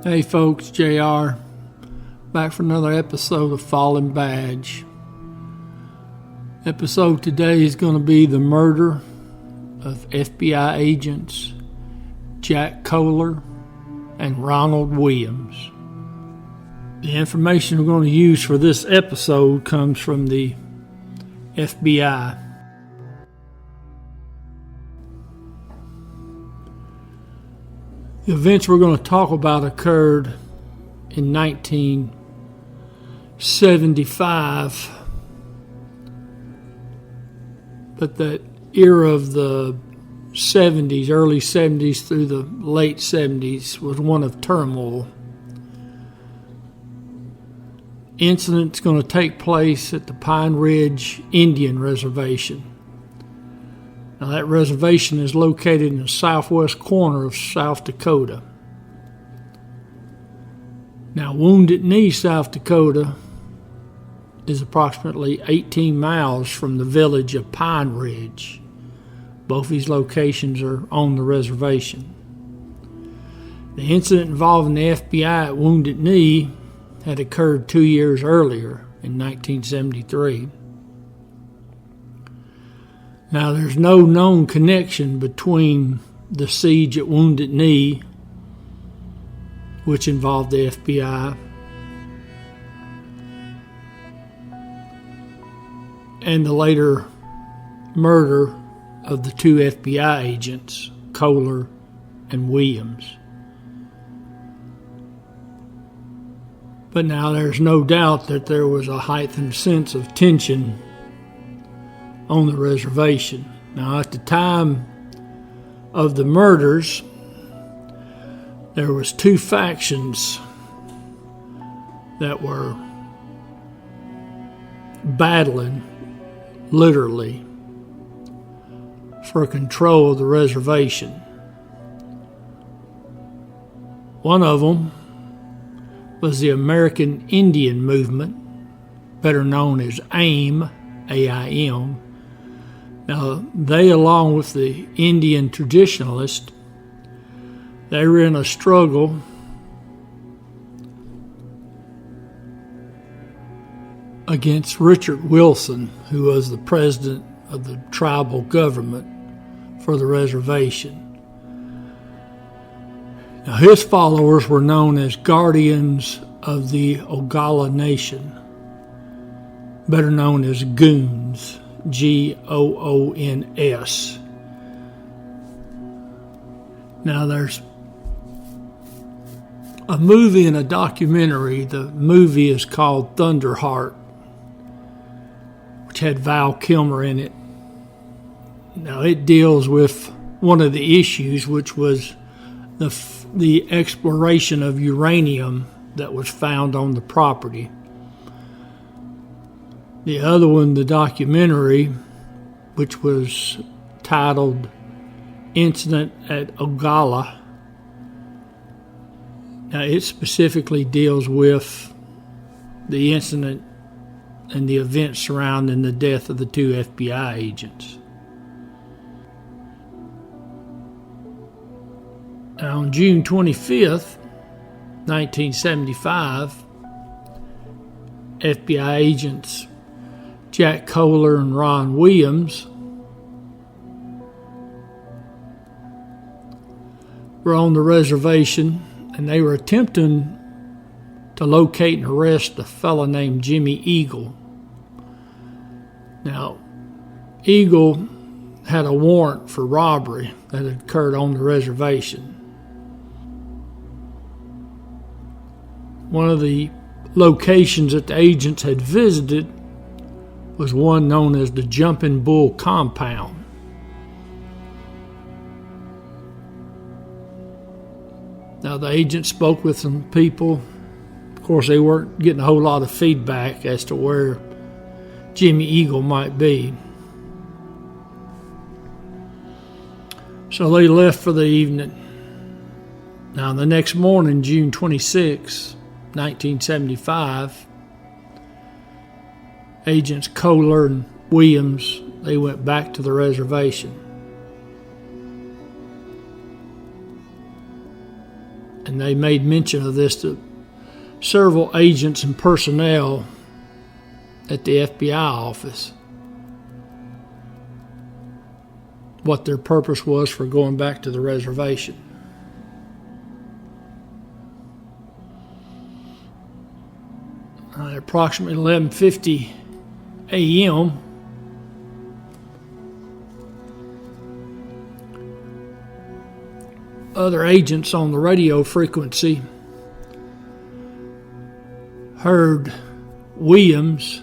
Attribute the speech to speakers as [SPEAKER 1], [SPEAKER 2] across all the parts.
[SPEAKER 1] Hey folks, JR, back for another episode of Fallen Badge. Episode today is going to be the murder of FBI agents Jack Kohler and Ronald Williams. The information we're going to use for this episode comes from the FBI. The events we're going to talk about occurred in 1975, but that era of the 70s, early 70s through the late 70s was one of turmoil. Incident's going to take place at the Pine Ridge Indian Reservation. Now, that reservation is located in the southwest corner of South Dakota. Now, Wounded Knee, South Dakota is approximately 18 miles from the village of Pine Ridge. Both these locations are on the reservation. The incident involving the FBI at Wounded Knee had occurred 2 years earlier in 1973. Now, there's no known connection between the siege at Wounded Knee, which involved the FBI, and the later murder of the two FBI agents, Kohler and Williams. But now there's no doubt that there was a heightened sense of tension on the reservation. Now, at the time of the murders, there was two factions that were battling, literally, for control of the reservation. One of them was the American Indian Movement, better known as AIM, A-I-M. Now, they, along with the Indian traditionalists, they were in a struggle against Richard Wilson, who was the president of the tribal government for the reservation. Now, his followers were known as Guardians of the Oglala Nation, better known as Goons. Goons. Now, there's a movie and a documentary. The movie is called Thunderheart, which had Val Kilmer in it. Now, it deals with one of the issues, which was the exploration of uranium that was found on the property. The other one, the documentary, which was titled Incident at Oglala. Now, it specifically deals with the incident and the events surrounding the death of the two FBI agents. Now, on June 25th, 1975, FBI agents Jack Kohler and Ron Williams were on the reservation, and they were attempting to locate and arrest a fellow named Jimmy Eagle. Now, Eagle had a warrant for robbery that had occurred on the reservation. One of the locations that the agents had visited was one known as the Jumping Bull Compound. Now, the agents spoke with some people. Of course, they weren't getting a whole lot of feedback as to where Jimmy Eagle might be. So they left for the evening. Now, the next morning, June 26, 1975, Agents Kohler and Williams, they went back to the reservation. And and they made mention of this to several agents and personnel at the FBI office, what their purpose was for going back to the reservation. At approximately 11:50 a.m., other agents on the radio frequency heard Williams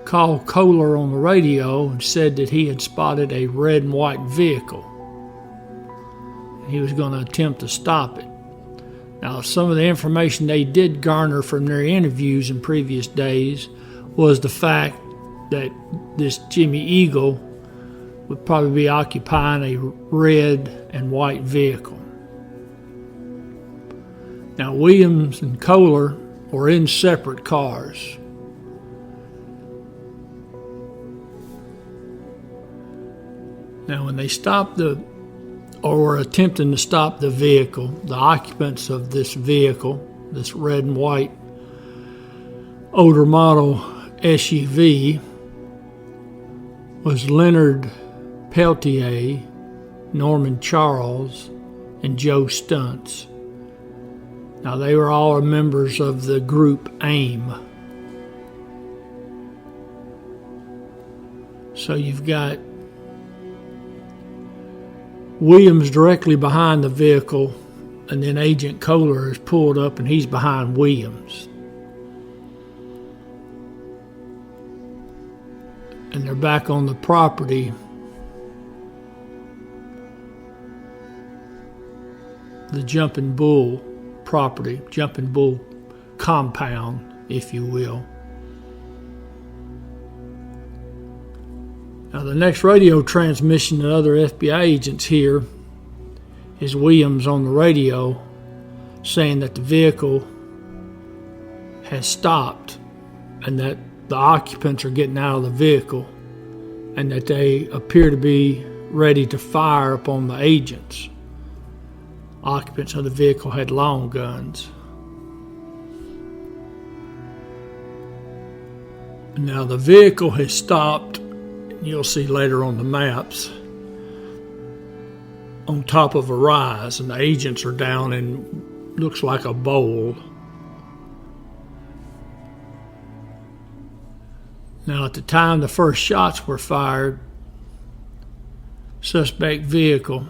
[SPEAKER 1] call Kohler on the radio and said that he had spotted a red and white vehicle. He was going to attempt to stop it. Now, some of the information they did garner from their interviews in previous days was the fact that this Jimmy Eagle would probably be occupying a red and white vehicle. Now, Williams and Kohler were in separate cars. Now, when they stopped or were attempting to stop the vehicle, the occupants of this vehicle, this red and white older model SUV, was Leonard Peltier, Norman Charles, and Joe Stuntz. Now, they were all members of the group AIM. So you've got Williams directly behind the vehicle, and then Agent Kohler is pulled up and he's behind Williams. And they're back on the property. The Jumping Bull property, Jumping Bull compound, if you will. Now, the next radio transmission that other FBI agents hear is Williams on the radio saying that the vehicle has stopped and that the occupants are getting out of the vehicle and that they appear to be ready to fire upon the agents. Occupants of the vehicle had long guns. Now, the vehicle has stopped. You'll see later on the maps, on top of a rise, and the agents are down in looks like a bowl. Now, at the time the first shots were fired, suspect vehicle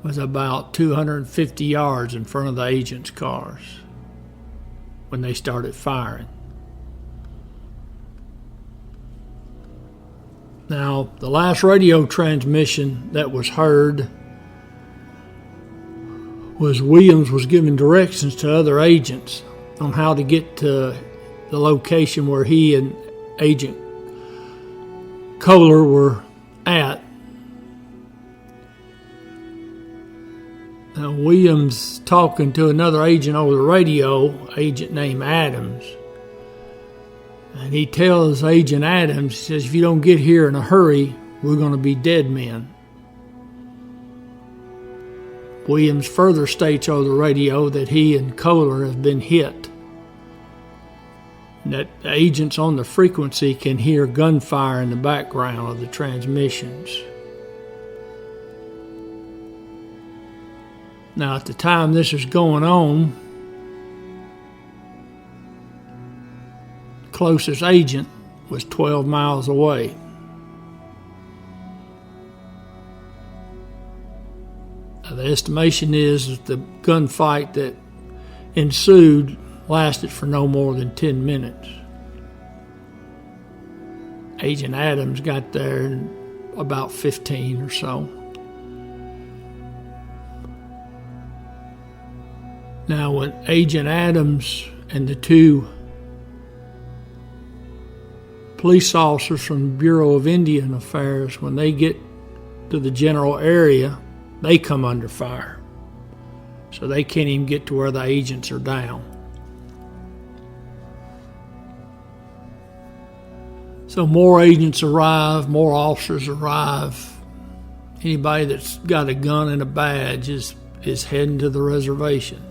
[SPEAKER 1] was about 250 yards in front of the agents' cars when they started firing. Now, the last radio transmission that was heard was Williams was giving directions to other agents on how to get to the location where he and Agent Kohler were at. Now, Williams talking to another agent over the radio, agent named Adams. And he tells Agent Adams, he says, if you don't get here in a hurry, we're going to be dead men. Williams further states over the radio that he and Kohler have been hit. And that the agents on the frequency can hear gunfire in the background of the transmissions. Now, at the time this is going on, closest agent was 12 miles away. Now, the estimation is that the gunfight that ensued lasted for no more than 10 minutes. Agent Adams got there in about 15 or so. Now, when Agent Adams and the two police officers from the Bureau of Indian Affairs, when they get to the general area, they come under fire. So they can't even get to where the agents are down. So more agents arrive, more officers arrive, Anybody that's got a gun and a badge is heading to the reservation.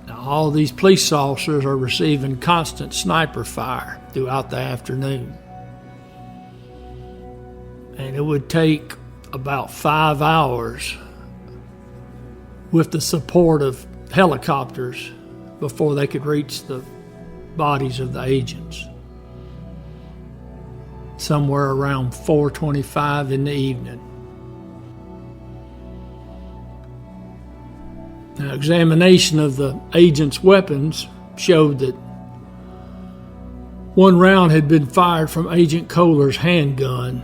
[SPEAKER 1] Now, all these police officers are receiving constant sniper fire throughout the afternoon. And it would take about 5 hours with the support of helicopters before they could reach the bodies of the agents. Somewhere around 4:25 in the evening. Now, examination of the agents' weapons showed that one round had been fired from Agent Kohler's handgun,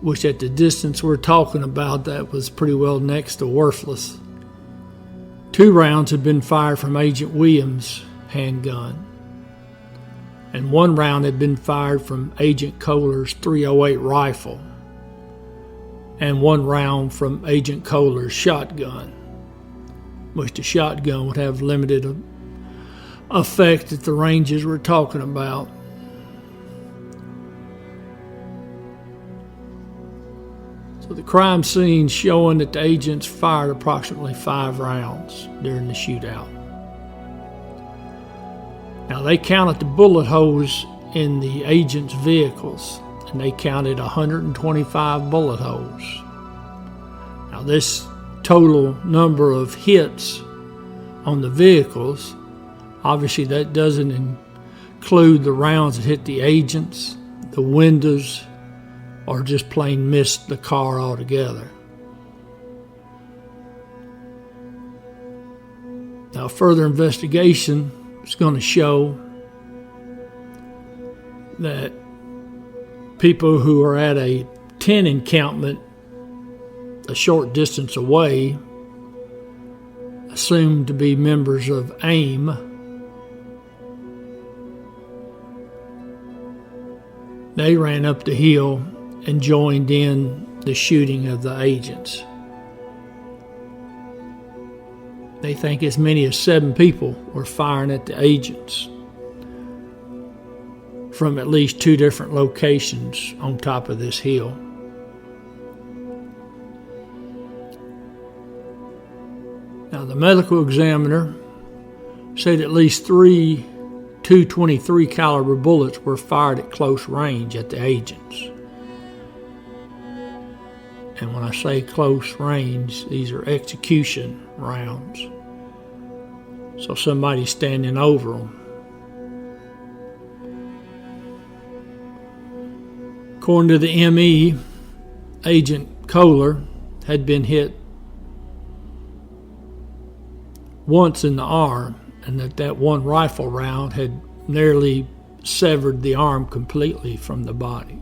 [SPEAKER 1] which at the distance we're talking about, that was pretty well next to worthless. 2 rounds had been fired from Agent Williams' handgun, and 1 round had been fired from Agent Kohler's .308 rifle, and 1 round from Agent Kohler's shotgun, which the shotgun would have limited effect at the ranges we're talking about. So the crime scene showing that the agents fired approximately 5 rounds during the shootout. Now, they counted the bullet holes in the agents' vehicles, and they counted 125 bullet holes. Now, this total number of hits on the vehicles, obviously that doesn't include the rounds that hit the agents, the windows, or just plain missed the car altogether. Now, further investigation is going to show that people who are at a 10 encampment a short distance away, assumed to be members of AIM, they ran up the hill and joined in the shooting of the agents. They think as many as 7 people were firing at the agents from at least 2 different locations on top of this hill. Now, the medical examiner said at least 3 .223 caliber bullets were fired at close range at the agents. And when I say close range, these are execution rounds. So somebody's standing over them. According to the ME, Agent Kohler had been hit once in the arm, and that 1 rifle round had nearly severed the arm completely from the body.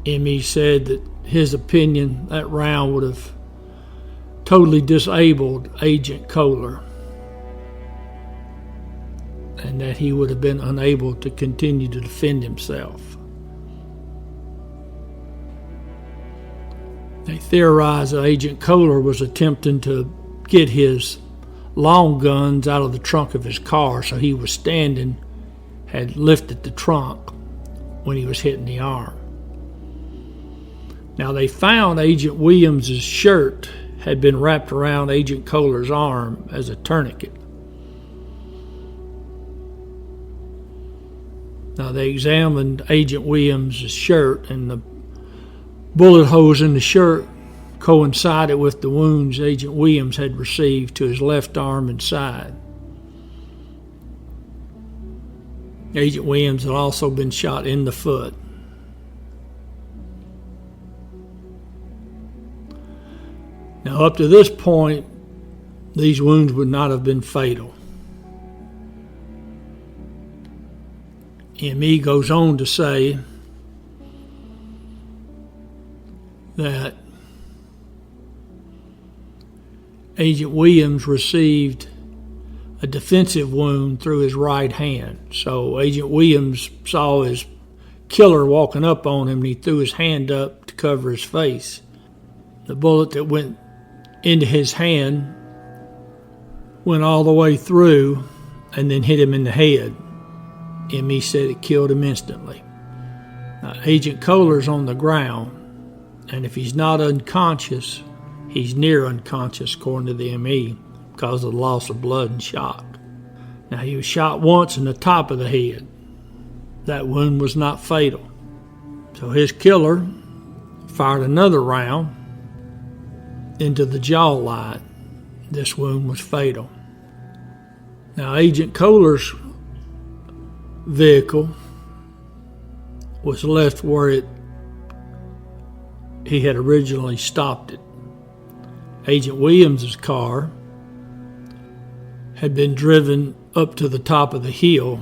[SPEAKER 1] ME said that his opinion, that round would have totally disabled Agent Kohler, and that he would have been unable to continue to defend himself. They theorized that Agent Kohler was attempting to get his long guns out of the trunk of his car, so he was standing, had lifted the trunk when he was hitting the arm. Now, they found Agent Williams' shirt had been wrapped around Agent Kohler's arm as a tourniquet. Now, they examined Agent Williams' shirt, and the bullet holes in the shirt coincided with the wounds Agent Williams had received to his left arm and side. Agent Williams had also been shot in the foot. Now, up to this point, these wounds would not have been fatal. ME goes on to say that Agent Williams received a defensive wound through his right hand. So Agent Williams saw his killer walking up on him, and he threw his hand up to cover his face. The bullet that went into his hand went all the way through and then hit him in the head. ME said it killed him instantly. Now, Agent Kohler's on the ground, and if he's not unconscious, he's near unconscious according to the ME because of the loss of blood and shock. Now, he was shot once in the top of the head. That wound was not fatal. So his killer fired another round into the jawline. This wound was fatal. Now, Agent Kohler's vehicle was left where he had originally stopped it. Agent Williams's car had been driven up to the top of the hill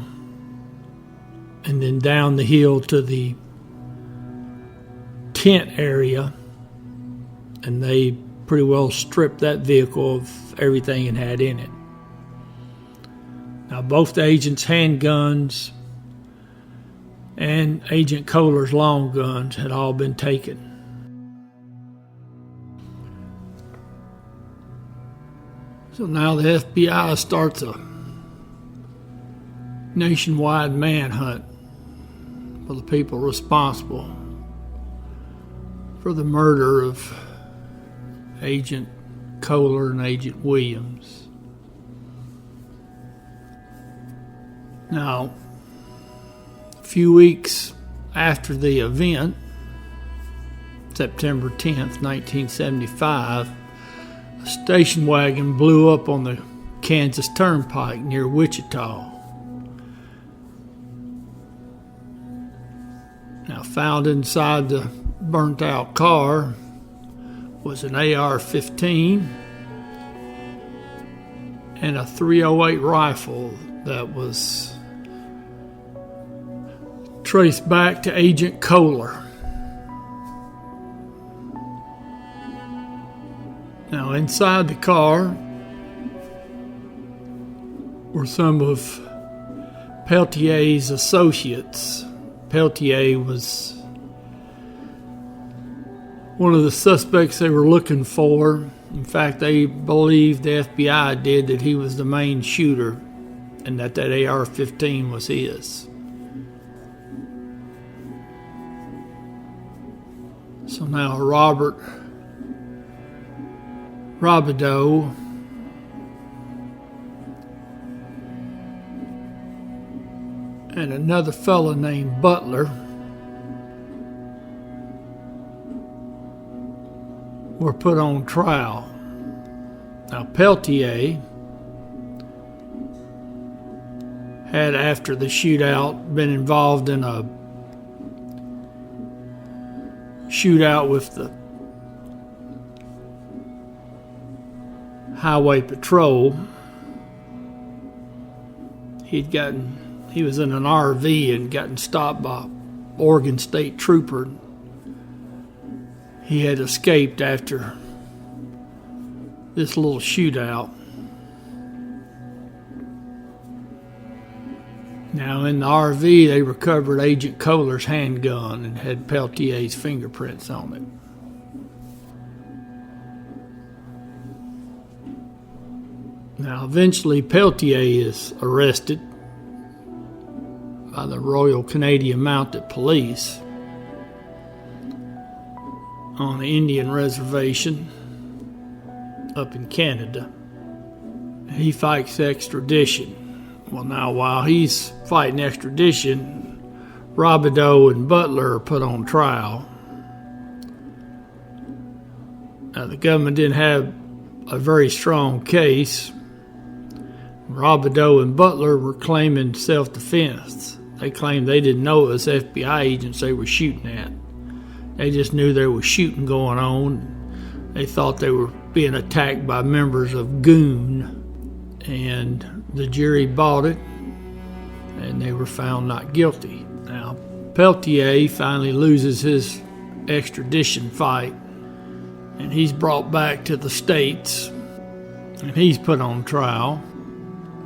[SPEAKER 1] and then down the hill to the tent area, and they pretty well stripped that vehicle of everything it had in it. Now, both the agents' handguns and Agent Kohler's long guns had all been taken. So now the FBI starts a nationwide manhunt for the people responsible for the murder of Agent Kohler and Agent Williams. Now, a few weeks after the event, September 10th, 1975, a station wagon blew up on the Kansas Turnpike near Wichita. Now, found inside the burnt-out car was an AR-15 and a .308 rifle that was traced back to Agent Kohler. Now, inside the car were some of Peltier's associates. Peltier was one of the suspects they were looking for. In fact, they believed, the FBI did, that he was the main shooter and that AR-15 was his. So now Robert Robideau and another fellow named Butler were put on trial. Now, Peltier had, after the shootout, been involved in a shootout with the highway patrol. He was in an RV and gotten stopped by an Oregon State trooper. He had escaped after this little shootout. Now, in the RV, they recovered Agent Kohler's handgun and had Peltier's fingerprints on it. Now, eventually, Peltier is arrested by the Royal Canadian Mounted Police on the Indian Reservation up in Canada. He fights extradition. Well, now, while he's fighting extradition, Robideau and Butler are put on trial. Now, the government didn't have a very strong case. Robideau and Butler were claiming self-defense. They claimed they didn't know it was FBI agents they were shooting at. They just knew there was shooting going on. They thought they were being attacked by members of Goon, and the jury bought it, and they were found not guilty. Now, Peltier finally loses his extradition fight, and he's brought back to the States, and he's put on trial,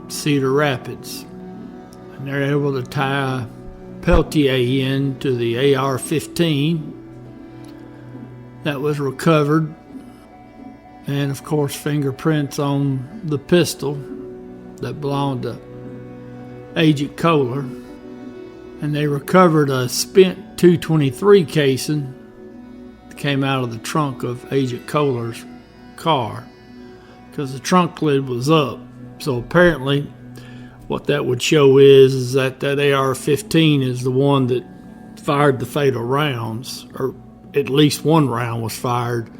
[SPEAKER 1] Cedar Rapids. And they're able to tie Peltier in to the AR-15 that was recovered, and of course fingerprints on the pistol that belonged to Agent Kohler, and they recovered a spent .223 casing that came out of the trunk of Agent Kohler's car because the trunk lid was up. So apparently what that would show is that AR-15 is the one that fired the fatal rounds, or at least one round was fired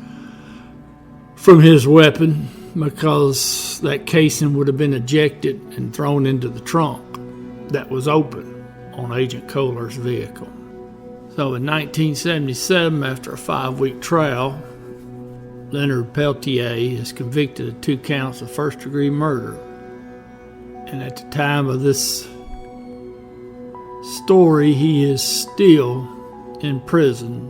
[SPEAKER 1] from his weapon, because that casing would have been ejected and thrown into the trunk that was open on Agent Kohler's vehicle. So in 1977, after a 5-week trial, Leonard Peltier is convicted of 2 counts of first-degree murder. And at the time of this story, he is still in prison.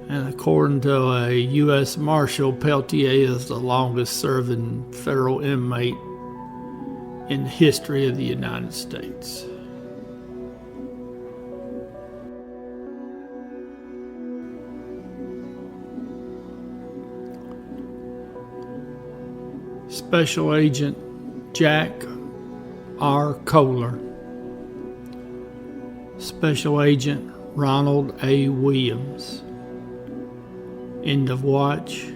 [SPEAKER 1] And according to a U.S. Marshal, Peltier is the longest-serving federal inmate in the history of the United States. Special Agent Jack R. Kohler, Special Agent Ronald A. Williams. End of watch,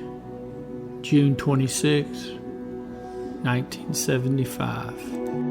[SPEAKER 1] June 26, 1975.